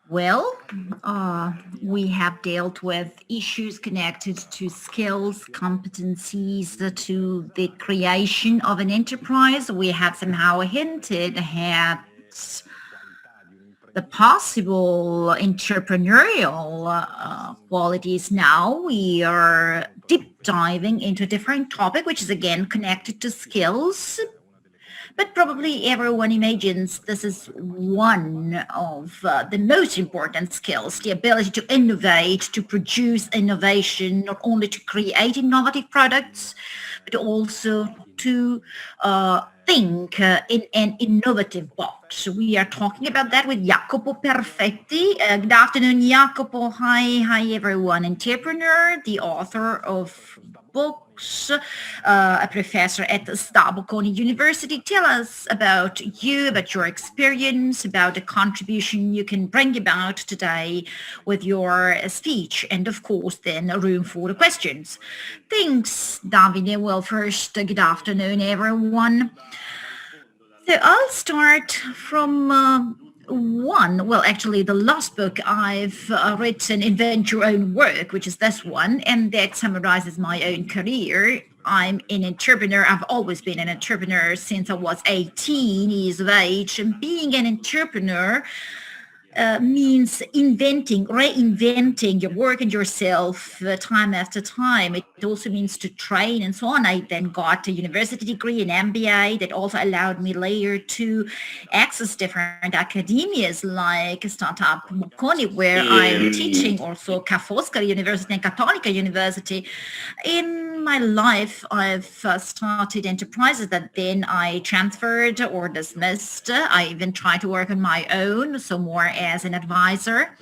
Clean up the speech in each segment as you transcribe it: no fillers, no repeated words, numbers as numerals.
Well, we have dealt with issues connected to skills, competencies, to the creation of an enterprise. We have somehow hinted at the possible entrepreneurial qualities. Now we are deep diving into a different topic, which is again connected to skills, but probably everyone imagines this is one of the most important skills, the ability to innovate, to produce innovation, not only to create innovative products, but also to think in an innovative box. We are talking about that with Jacopo Perfetti. Good afternoon, Jacopo. Hi, everyone. Entrepreneur, the author of books, a professor at the Bocconi University. Tell us about you, about your experience, about the contribution you can bring about today with your speech, and of course, then a room for the questions. Thanks, Davide. Well, first, good afternoon, everyone. So I'll start from well, actually, the last book I've written, Invent Your Own Work, which is this one, and that summarizes my own career. I'm an entrepreneur. I've always been an entrepreneur since I was 18 years of age. And being an entrepreneur means inventing, reinventing your work and yourself time after time. It also means to train and so on. I then got a university degree, an MBA, that also allowed me later to access different academias like Startup Bocconi, where I'm teaching, also Ca' Foscari University and Cattolica University. In my life, I've started enterprises that then I transferred or dismissed. I even tried to work on my own, so more as an advisor,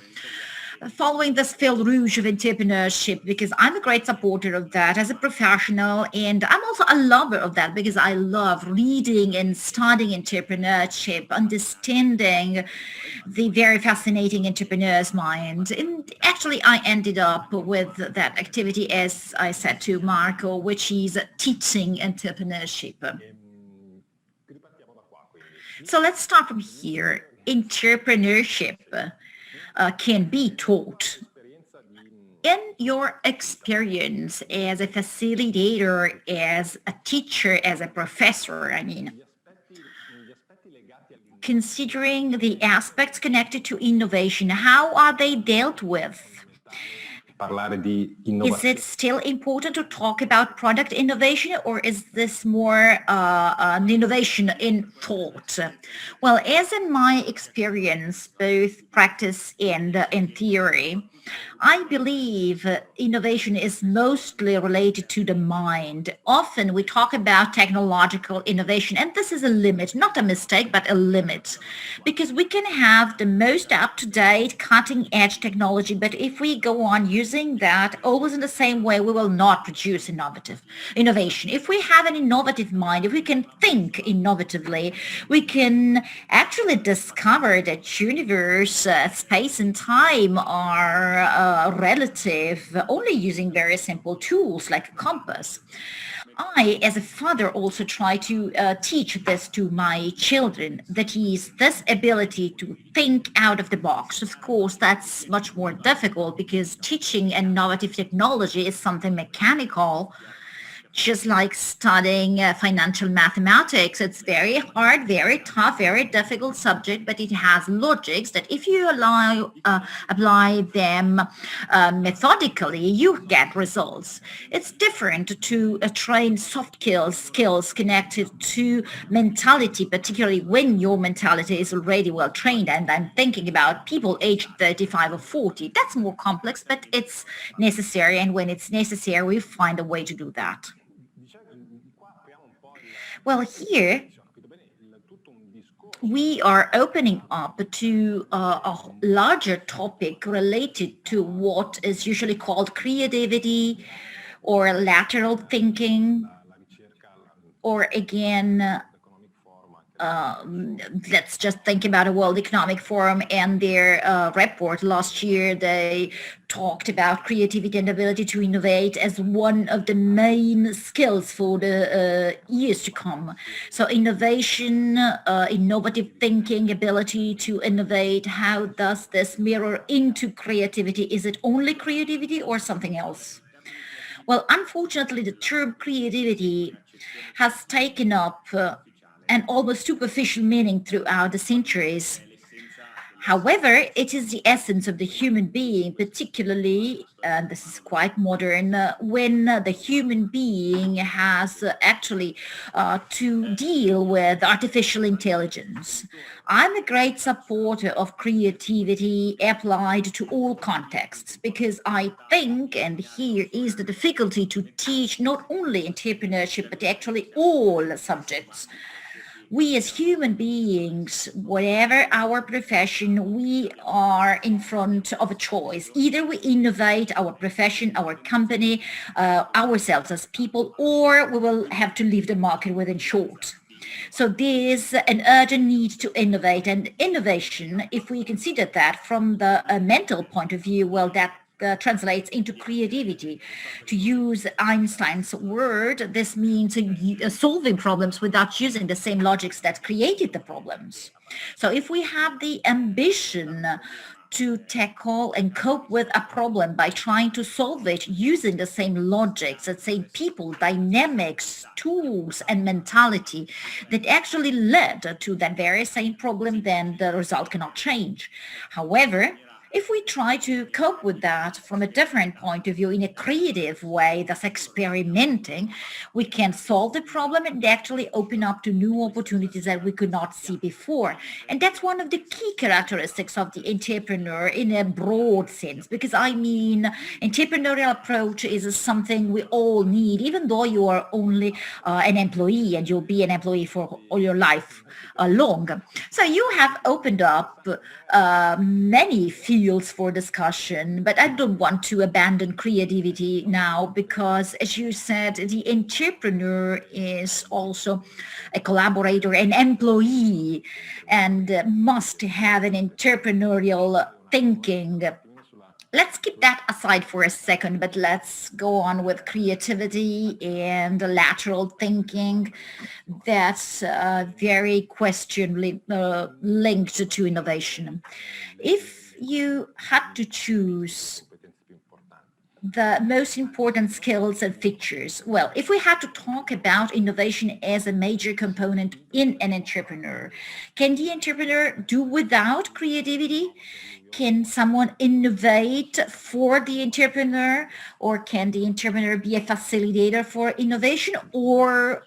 following this fil rouge of entrepreneurship, because I'm a great supporter of that as a professional, and I'm also a lover of that because I love reading and studying entrepreneurship, understanding the very fascinating entrepreneur's mind. And actually, I ended up with that activity, as I said to Marco, which is teaching entrepreneurship. So let's start from here. Entrepreneurship can be taught. In your experience as a facilitator, as a teacher, as a professor, I mean, considering the aspects connected to innovation, how are they dealt with? Is it still important to talk about product innovation, or is this more an innovation in thought? Well, as in my experience, both practice and in theory, I believe innovation is mostly related to the mind. Often we talk about technological innovation, and this is a limit, not a mistake, but a limit, because we can have the most up-to-date, cutting-edge technology, but if we go on using that always in the same way, we will not produce innovation. If we have an innovative mind, if we can think innovatively, we can actually discover that universe, space, and time are relative, only using very simple tools like a compass. I, as a father, also try to teach this to my children, that is, this ability to think out of the box. Of course, that's much more difficult because teaching innovative technology is something mechanical, just like studying financial mathematics. It's very hard, very tough, very difficult subject, but it has logics that if you apply them methodically, you get results. It's different to train soft skills connected to mentality, particularly when your mentality is already well trained. And I'm thinking about people aged 35 or 40. That's more complex, but it's necessary. And when it's necessary, we find a way to do that. Well, here we are opening up to a larger topic related to what is usually called creativity or lateral thinking, or again, let's just think about a World Economic Forum and their report last year. They talked about creativity and ability to innovate as one of the main skills for the years to come. So innovation, innovative thinking, ability to innovate, how does this mirror into creativity? Is it only creativity or something else? Well, unfortunately, the term creativity has taken up an almost superficial meaning throughout the centuries. However, it is the essence of the human being, particularly, and this is quite modern, when the human being has actually to deal with artificial intelligence. I'm a great supporter of creativity applied to all contexts because I think, and here is the difficulty, to teach not only entrepreneurship but actually all subjects. We as human beings, whatever our profession, we are in front of a choice. Either we innovate our profession, our company, ourselves as people, or we will have to leave the market within short. So there's an urgent need to innovate, and innovation, if we consider that from the mental point of view, well, that translates into creativity. To use Einstein's word, this means solving problems without using the same logics that created the problems. So if we have the ambition to tackle and cope with a problem by trying to solve it using the same logics, the same people, dynamics, tools, and mentality that actually led to that very same problem, then the result cannot change. However, if we try to cope with that from a different point of view in a creative way, thus experimenting, we can solve the problem and actually open up to new opportunities that we could not see before. And that's one of the key characteristics of the entrepreneur in a broad sense, because I mean, entrepreneurial approach is something we all need, even though you are only an employee and you'll be an employee for all your life long. So you have opened up many fields for discussion, but I don't want to abandon creativity now because, as you said, the entrepreneur is also a collaborator, an employee, and must have an entrepreneurial thinking. Let's keep that aside for a second, but let's go on with creativity and lateral thinking. That's very questionably linked to innovation. If you had to choose the most important skills and features, well, if we had to talk about innovation as a major component in an entrepreneur, can the entrepreneur do without creativity? Can someone innovate for the entrepreneur, or can the entrepreneur be a facilitator for innovation, or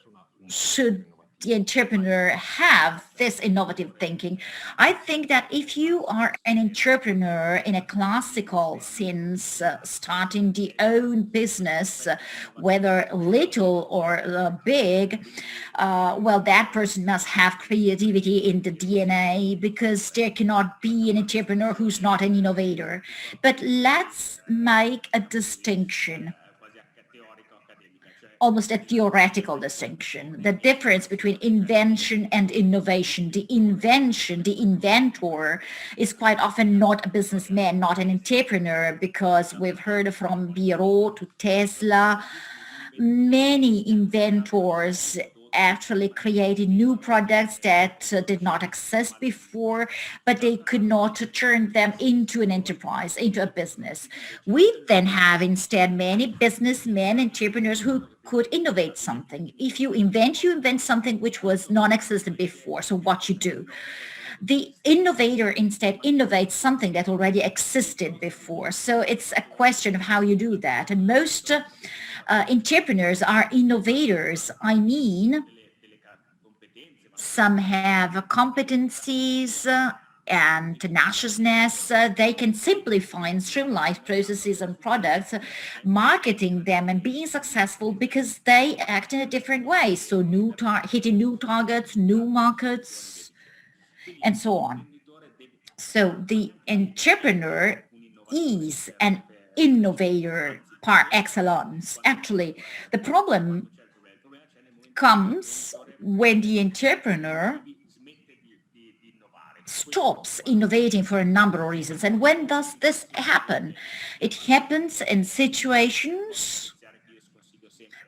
should the entrepreneur have this innovative thinking? I think that if you are an entrepreneur in a classical sense, starting the own business, whether little or big, well, that person must have creativity in the DNA because there cannot be an entrepreneur who's not an innovator. But let's make a distinction, almost a theoretical distinction, the difference between invention and innovation. The invention, the inventor, is quite often not a businessman, not an entrepreneur, because we've heard from Biro to Tesla, many inventors actually created new products that did not exist before, but they could not turn them into an enterprise, into a business. We then have instead many businessmen, entrepreneurs who could innovate something. If you invent something which was non-existent before. So what you do? The innovator instead innovates something that already existed before. So it's a question of how you do that. And most entrepreneurs are innovators. I mean, some have competencies and tenaciousness. They can simplify and streamline processes and products, marketing them and being successful because they act in a different way. So hitting new targets, new markets, and so on. So the entrepreneur is an innovator par excellence. Actually, the problem comes when the entrepreneur stops innovating for a number of reasons. And when does this happen? It happens in situations,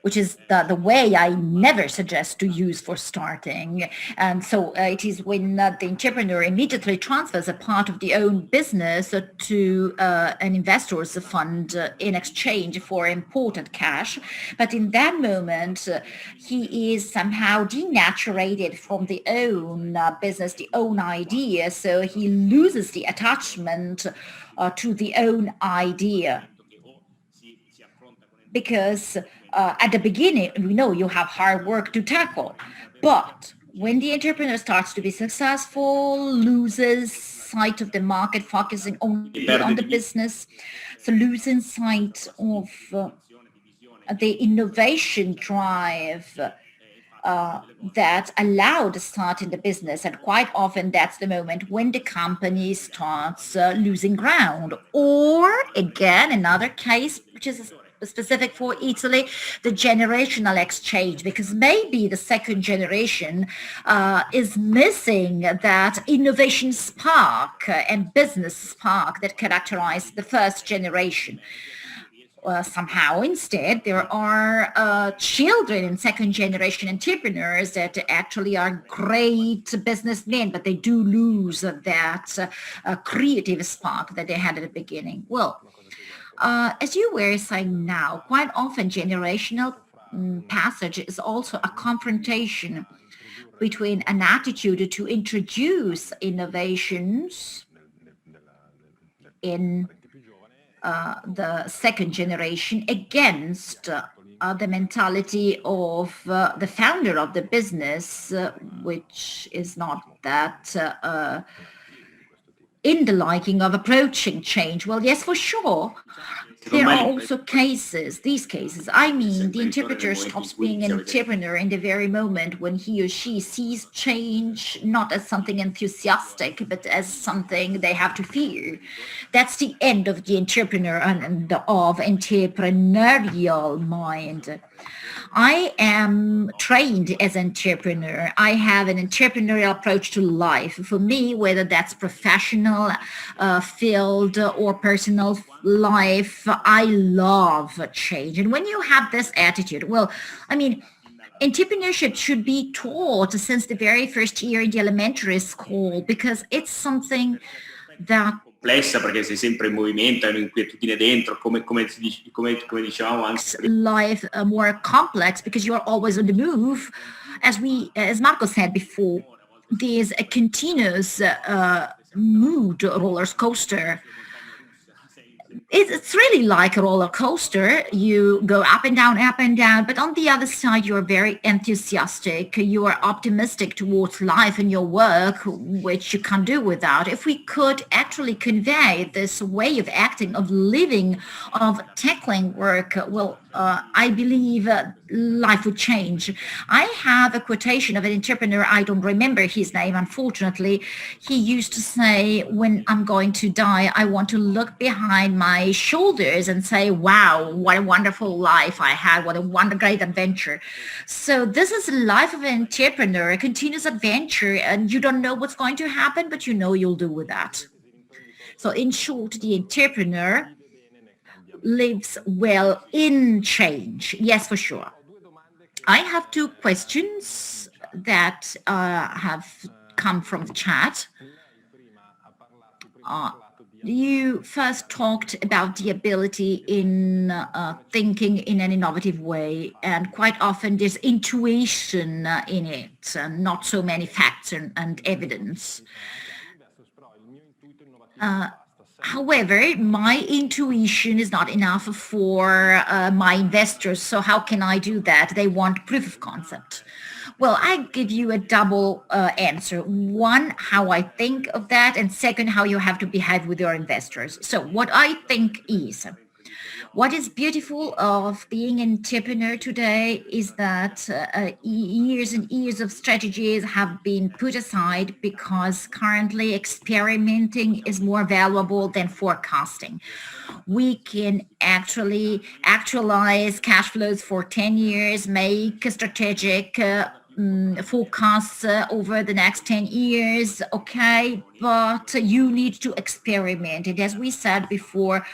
which is the way I never suggest to use for starting. And so it is when the entrepreneur immediately transfers a part of the own business to an investor's fund in exchange for important cash. But in that moment, he is somehow denaturated from the own business, the own idea. So he loses the attachment to the own idea. Because at the beginning, we know you have hard work to tackle. But when the entrepreneur starts to be successful, loses sight of the market, focusing only on the business, so losing sight of the innovation drive that allowed start in the business. And quite often that's the moment when the company starts losing ground. Or again, another case, which is specific for Italy, the generational exchange, because maybe the second generation is missing that innovation spark and business spark that characterized the first generation. Somehow instead there are children and second generation entrepreneurs that actually are great businessmen, but they do lose that creative spark that they had at the beginning. Well, as you were saying now, quite often generational passage is also a confrontation between an attitude to introduce innovations in the second generation against the mentality of the founder of the business, which is not that in the liking of approaching change. Well, yes, for sure. There are also these cases. I mean, the entrepreneur stops being an entrepreneur in the very moment when he or she sees change not as something enthusiastic, but as something they have to fear. That's the end of the entrepreneur and of entrepreneurial mind. I am trained as an entrepreneur. I have an entrepreneurial approach to life. For me, whether that's professional field or personal life, I love change. And when you have this attitude, well, I mean, entrepreneurship should be taught since the very first year in the elementary school, because it's something that complessa perché sei sempre in movimento, hai un'inquietudine dentro, come dicevamo anche. Life more complex because you are always on the move. As Marco said before, there's a continuous mood roller coaster. It's really like a roller coaster. You go up and down, but on the other side, you're very enthusiastic. You are optimistic towards life and your work, which you can't do without. If we could actually convey this way of acting, of living, of tackling work, well, I believe life would change. I have a quotation of an entrepreneur. I don't remember his name, unfortunately. He used to say, when I'm going to die, I want to look behind my shoulders and say, wow, what a wonderful life I had. What a great adventure. So this is the life of an entrepreneur, a continuous adventure, and you don't know what's going to happen, but you know you'll do with that. So in short, the entrepreneur lives well in change. Yes, for sure. I have two questions that have come from the chat. You first talked about the ability in thinking in an innovative way, and quite often there's intuition in it, and not so many facts and evidence. However, my intuition is not enough for my investors. So how can I do that? They want proof of concept. Well, I give you a double answer. One, how I think of that, and second, how you have to behave with your investors. So what I think is, what is beautiful of being an entrepreneur today is that years and years of strategies have been put aside because currently experimenting is more valuable than forecasting. We can actually actualize cash flows for 10 years, make strategic forecasts over the next 10 years, okay, but you need to experiment. And as we said before,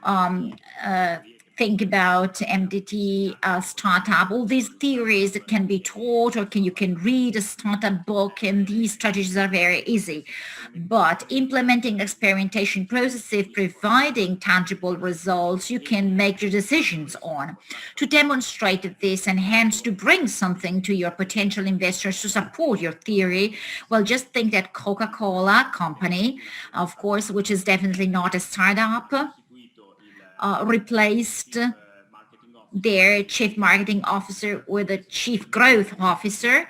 um, uh, think about MDT startup, all these theories that can be taught or you can read a startup book, and these strategies are very easy. But implementing experimentation processes, providing tangible results, you can make your decisions on. To demonstrate this and hence to bring something to your potential investors to support your theory, well, just think that Coca-Cola company, of course, which is definitely not a startup, replaced their chief marketing officer with a chief growth officer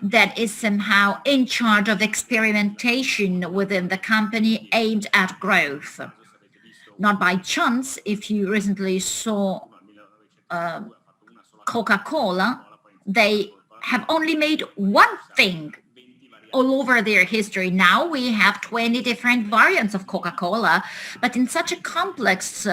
that is somehow in charge of experimentation within the company aimed at growth. Not by chance, if you recently saw Coca-Cola, they have only made one thing all over their history. Now we have 20 different variants of Coca-Cola, but in such a complex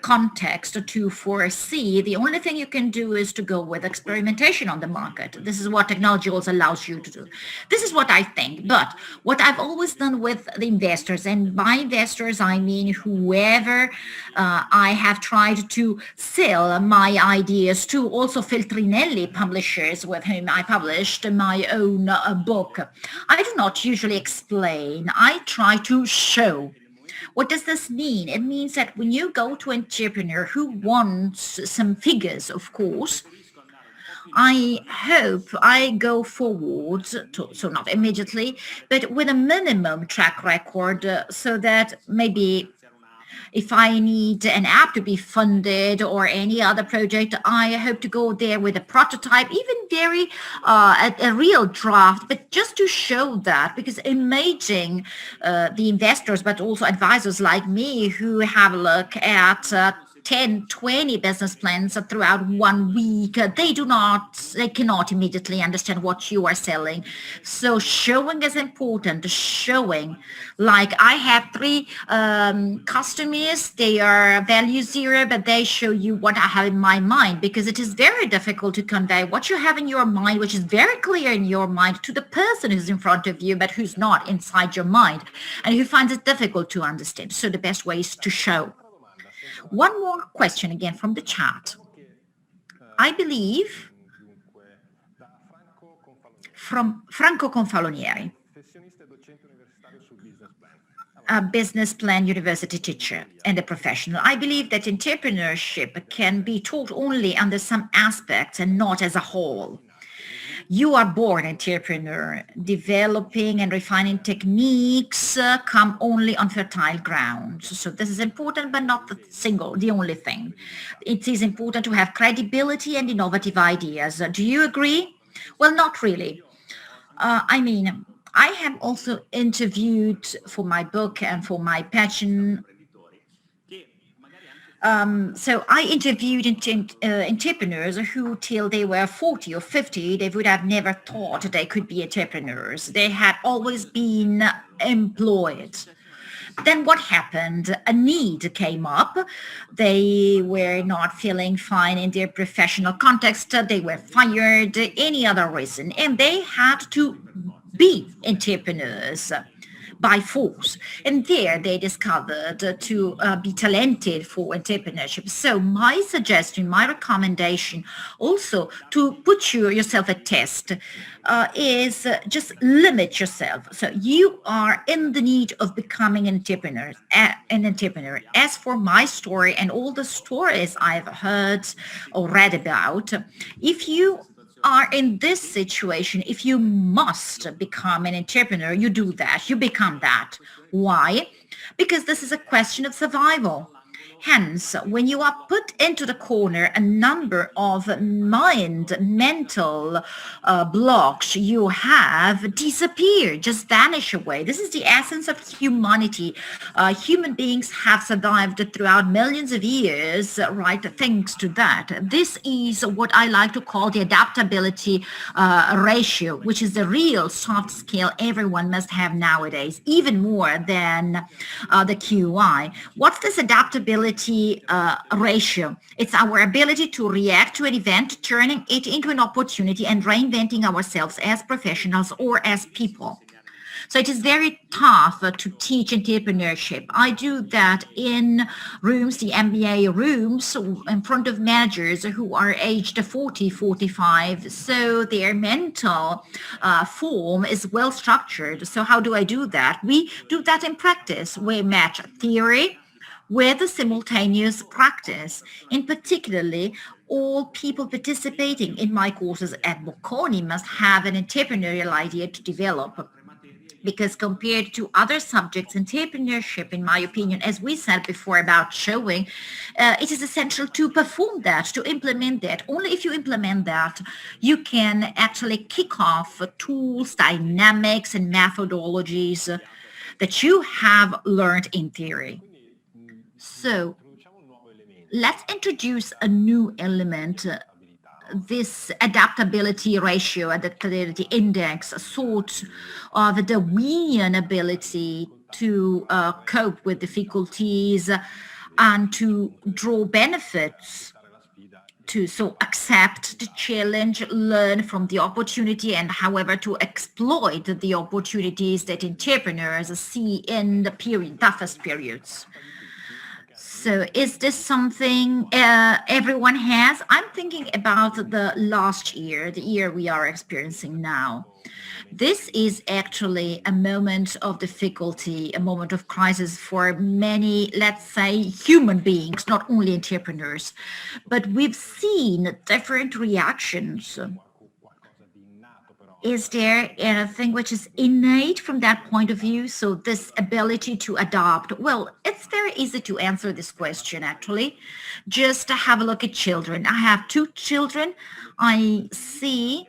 context to foresee, the only thing you can do is to go with experimentation on the market. This is what technology also allows you to do. This is what I think. But what I've always done with the investors, and by investors I mean whoever I have tried to sell my ideas to, also Feltrinelli publishers with whom I published my own book. I do not usually explain. I try to show. What does this mean? It means that when you go to an entrepreneur who wants some figures, of course, I hope I go forward, so not immediately, but with a minimum track record, so that maybe if I need an app to be funded or any other project, I hope to go there with a prototype, even very a real draft, but just to show that, because imaging the investors, but also advisors like me who have a look at 10, 20 business plans throughout 1 week, they cannot immediately understand what you are selling. So showing is important, showing. Like I have 3 customers, they are value 0, but they show you what I have in my mind, because it is very difficult to convey what you have in your mind, which is very clear in your mind, to the person who's in front of you, but who's not inside your mind, and who finds it difficult to understand. So the best way is to show. One more question again from the chat. I believe from Franco Confalonieri, a business plan university teacher and a professional. I believe that entrepreneurship can be taught only under some aspects and not as a whole. You are born entrepreneur. Developing and refining techniques come only on fertile ground. So this is important, but not the only thing. It is important to have credibility and innovative ideas. Do you agree? Well, not really. I have also interviewed for my book and for my passion. So I interviewed entrepreneurs who, till they were 40 or 50, they would have never thought they could be entrepreneurs. They had always been employed. Then what happened? A need came up. They were not feeling fine in their professional context. They were fired, any other reason, and they had to be entrepreneurs by force. And there they discovered to be talented for entrepreneurship. So my suggestion, my recommendation also to put yourself a test is just limit yourself. So you are in the need of becoming an entrepreneur. As for my story and all the stories I've heard or read about, if you are in this situation, if you must become an entrepreneur, you do that, you become that. Why? Because this is a question of survival. Hence, when you are put into the corner, a number of mental blocks you have disappear, just vanish away. This is the essence of humanity. Human beings have survived throughout millions of years, right, thanks to that. This is what I like to call the adaptability ratio, which is the real soft skill everyone must have nowadays, even more than the QI. What's this adaptability adaptability ratio. It's our ability to react to an event, turning it into an opportunity and reinventing ourselves as professionals or as people. So it is very tough to teach entrepreneurship. I do that in rooms, the MBA rooms, in front of managers who are aged 40, 45. So their mental form is well structured. So how do I do that? We do that in practice. We match theory with a simultaneous practice. In particularly, all people participating in my courses at Bocconi must have an entrepreneurial idea to develop, because compared to other subjects, entrepreneurship, in my opinion, as we said before about showing, it is essential to perform that, to implement that. Only if you implement that, you can actually kick off tools, dynamics, and methodologies that you have learned in theory. So let's introduce a new element, this adaptability ratio, adaptability index, a sort of a Darwinian ability to cope with difficulties and to draw benefits, to so accept the challenge, learn from the opportunity, and however to exploit the opportunities that entrepreneurs see in the toughest periods. So is this something everyone has? I'm thinking about the last year, the year we are experiencing now. This is actually a moment of difficulty, a moment of crisis for many, let's say, human beings, not only entrepreneurs. But we've seen different reactions. Is there anything which is innate from that point of view? So this ability to adopt, well, it's very easy to answer this question, actually. Just to have a look at children. I have two children. I see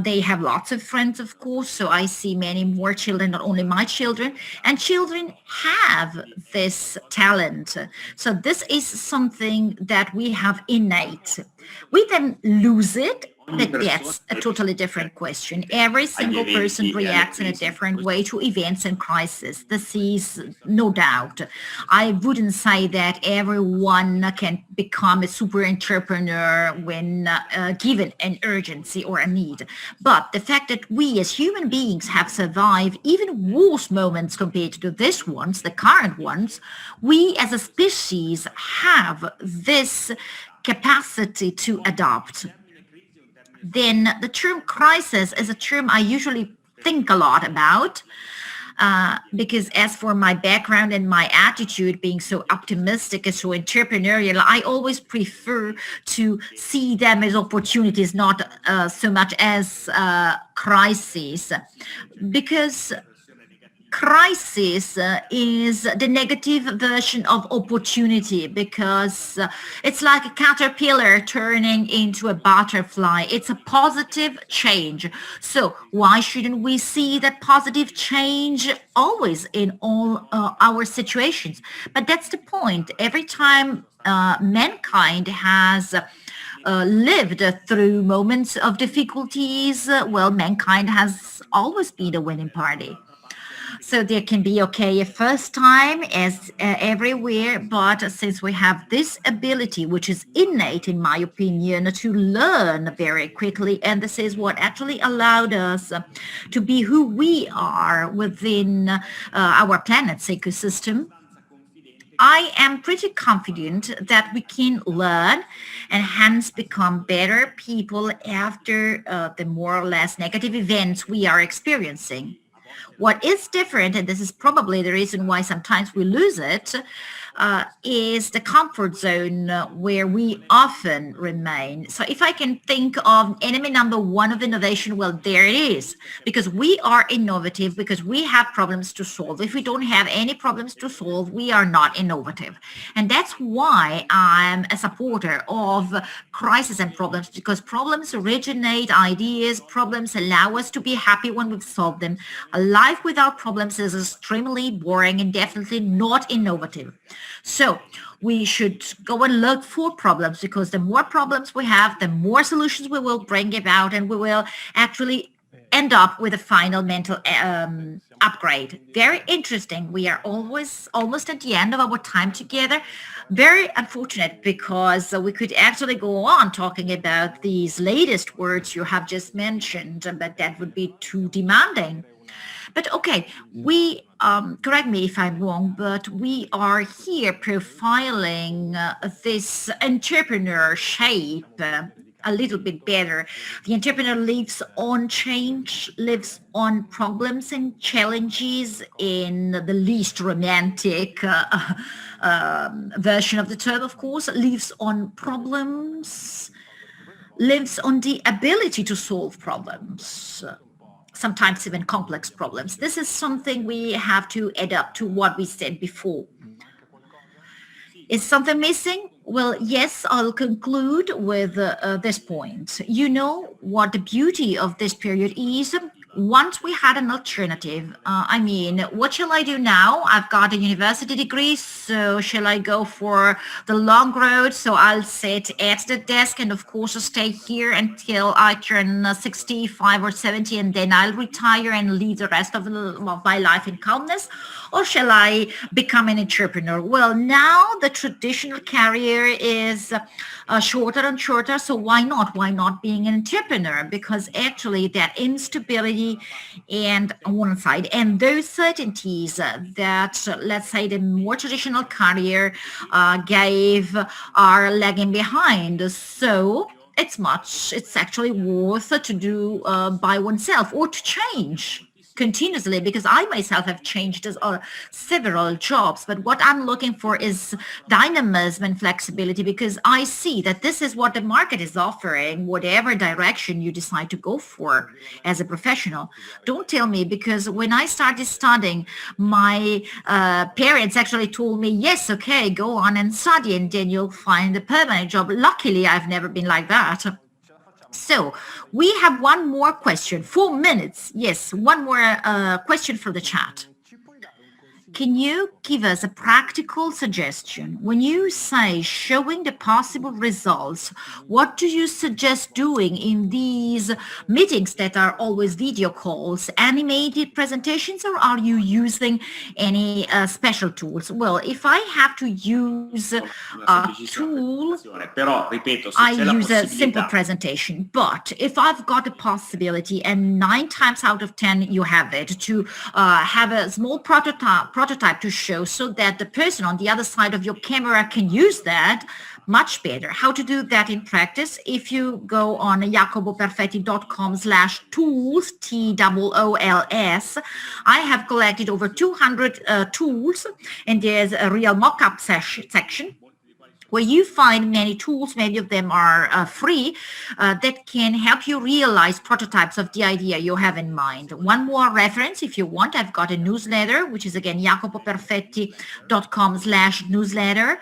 they have lots of friends, of course, so I see many more children, not only my children, and children have this talent. So this is something that we have innate. We then lose it, but that's a totally different question. Every single person reacts in a different way to events and crises. This is no doubt. I wouldn't say that everyone can become a super entrepreneur when given an urgency or a need. But the fact that we as human beings have survived even worse moments compared to this ones, the current ones, we as a species have this capacity to adapt. Then the term crisis is a term I usually think a lot about, because as for my background and my attitude being so optimistic and so entrepreneurial, I always prefer to see them as opportunities, not so much as crises, because crisis is the negative version of opportunity, because it's like a caterpillar turning into a butterfly. It's a positive change. So why shouldn't we see that positive change always in all our situations? But that's the point. Every time mankind has lived through moments of difficulties, well, mankind has always been a winning party. So there can be, okay, a first time as everywhere, but since we have this ability, which is innate, in my opinion, to learn very quickly, and this is what actually allowed us to be who we are within our planet's ecosystem, I am pretty confident that we can learn and hence become better people after the more or less negative events we are experiencing. What is different, and this is probably the reason why sometimes we lose it, is the comfort zone where we often remain. So if I can think of enemy number one of innovation, well, there it is. Because we are innovative, because we have problems to solve. If we don't have any problems to solve, we are not innovative. And that's why I'm a supporter of crisis and problems, because problems originate ideas, problems allow us to be happy when we've solved them. A life without problems is extremely boring and definitely not innovative. So we should go and look for problems, because the more problems we have, the more solutions we will bring about, and we will actually end up with a final mental upgrade. Very interesting. We are almost at the end of our time together. Very unfortunate because we could actually go on talking about these latest words you have just mentioned, but that would be too demanding. But okay, we correct me if I'm wrong, but we are here profiling this entrepreneur shape a little bit better. The entrepreneur lives on change, lives on problems and challenges in the least romantic version of the term, of course, lives on problems, lives on the ability to solve problems, sometimes even complex problems. This is something we have to adapt to what we said before. Is something missing? Well, yes, I'll conclude with this point. You know what the beauty of this period is? Once we had an alternative, I mean, what shall I do now? I've got a university degree, so shall I go for the long road? So I'll sit at the desk and, of course, stay here until I turn 65 or 70, and then I'll retire and live the rest of my life in calmness. Or shall I become an entrepreneur? Well, now the traditional career is shorter and shorter, so why not? Why not being an entrepreneur? Because actually that instability and on one side, and those certainties that, let's say, the more traditional career gave are lagging behind. So it's actually worth to do by oneself or to change continuously, because I myself have changed several jobs, but what I'm looking for is dynamism and flexibility, because I see that this is what the market is offering, whatever direction you decide to go for as a professional. Don't tell me, because when I started studying, my parents actually told me, yes, okay, go on and study and then you'll find a permanent job. Luckily, I've never been like that. So we have one more question, 4 minutes. Yes, one more question from the chat. Can you give us a practical suggestion? When you say showing the possible results, what do you suggest doing in these meetings that are always video calls, animated presentations, or are you using any special tools? Well, if I have to use a tool, Però, ripeto, se I c'è la use a simple possibilità, presentation, but if I've got a possibility, and 9 times out of 10 you have it, to have a small prototype to show so that the person on the other side of your camera can use that, much better. How to do that in practice? If you go on jacopoperfetti.com/tools, TOOLS, I have collected over 200 tools, and there's a real mock-up section where you find many tools. Many of them are free, that can help you realize prototypes of the idea you have in mind. One more reference, if you want, I've got a newsletter, which is again jacopoperfetti.com/newsletter.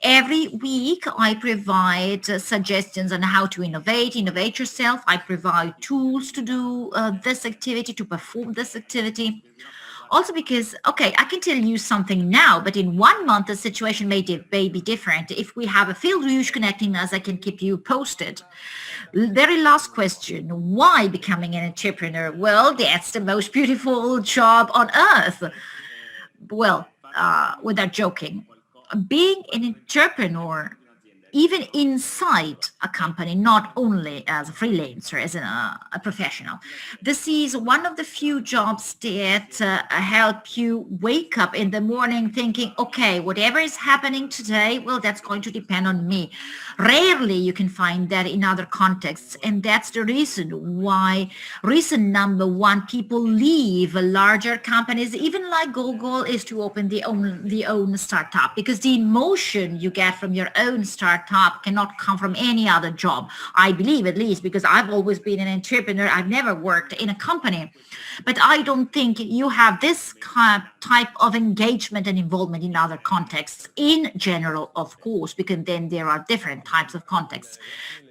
Every week I provide suggestions on how to innovate yourself. I provide tools to do this activity, to perform this activity. Also because, okay, I can tell you something now, but in 1 month, the situation may be different. If we have a field rouge connecting us, I can keep you posted. Very last question. Why becoming an entrepreneur? Well, that's the most beautiful job on earth. Well, without joking, being an entrepreneur, even inside a company, not only as a freelancer, as a professional. This is one of the few jobs that help you wake up in the morning thinking, okay, whatever is happening today, well, that's going to depend on me. Rarely you can find that in other contexts, and that's the reason number one, people leave larger companies, even like Google, is to open the own startup, because the emotion you get from your own startup cannot come from any other job. I believe, at least, because I've always been an entrepreneur. I've never worked in a company. But I don't think you have this type of engagement and involvement in other contexts in general, of course, because then there are different types of contexts.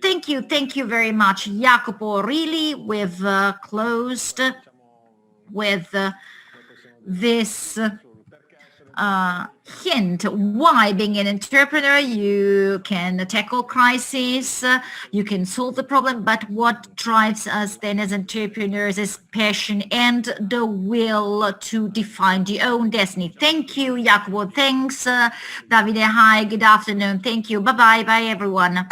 Thank you very much, Jacopo. Really, we've closed with this hint why being an entrepreneur, you can tackle crises, you can solve the problem, but what drives us then as entrepreneurs is passion and the will to define your own destiny. Thank you, Jacopo. Thanks, Davide. Hi, good afternoon. Thank you. Bye-bye. Bye, everyone.